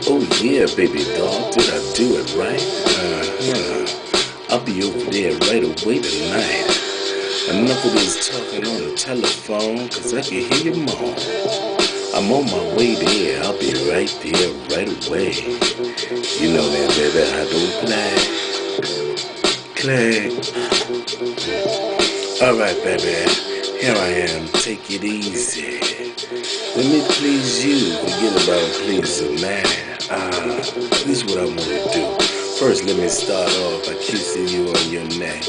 Oh yeah, baby doll, did I do it right? I'll be over there right away tonight. Enough of this talking on the telephone, cause I can hear you moan. I'm on my way there, I'll be right there right away. You know that, baby, I don't play. Alright, baby, here I am, take it easy. Let me please you, forget about pleasing man. This is what I want to do. First, let me start off by kissing you on your neck.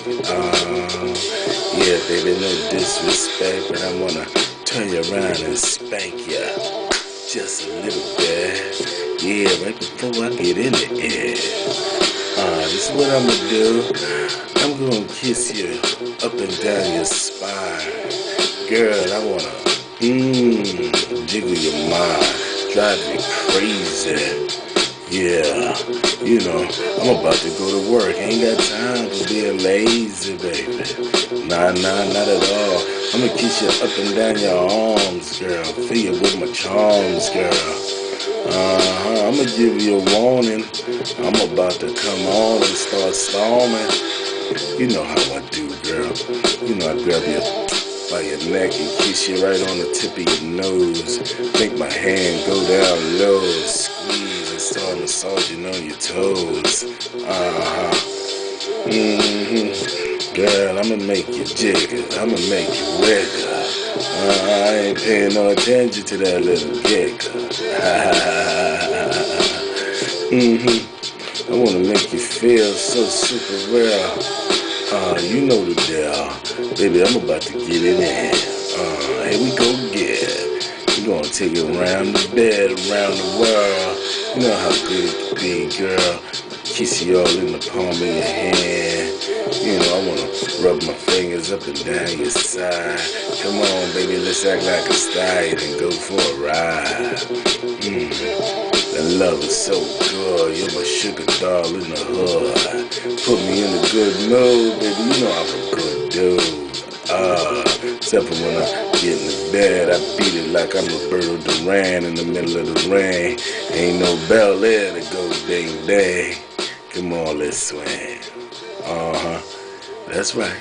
Yeah, baby, no disrespect, but I want to turn you around and spank you just a little bit. Yeah, right before I get in the air. This is what I'm going to do. I'm going to kiss you up and down your spine. Girl, I want to jiggle your mind, drive you crazy. Yeah, you know, I'm about to go to work. Ain't got time for being lazy, baby. Nah, not at all. I'm gonna kiss you up and down your arms, girl. Fill you with my charms, girl. I'm gonna give you a warning. I'm about to come on and start storming. You know how I do, girl. You know I grab you by your neck and kiss you right on the tip of your nose. Make my hand go down low, squeeze and start massaging on your toes. Girl, I'ma make you jiggle, I'ma make you wiggle. I ain't paying no attention to that little giggle. I wanna make you feel so super real. You know the deal. Baby, I'm about to get in there. Here we go again. We're gonna take it around the bed, around the world. You know how good it can be, girl. Kiss you all in the palm of your hand. You know, I wanna rub my fingers up and down your side. Come on, baby, let's act like a stallion and go for a ride. The love is so good. You're my sugar doll in the hood. Put me in a good mood, baby. You know I'm a good dude. Except for when I get in the bed, I beat it like I'm Roberto Duran in the middle of the rain. Ain't no Bel Air to go ding dang. Come on, let's swing. That's right.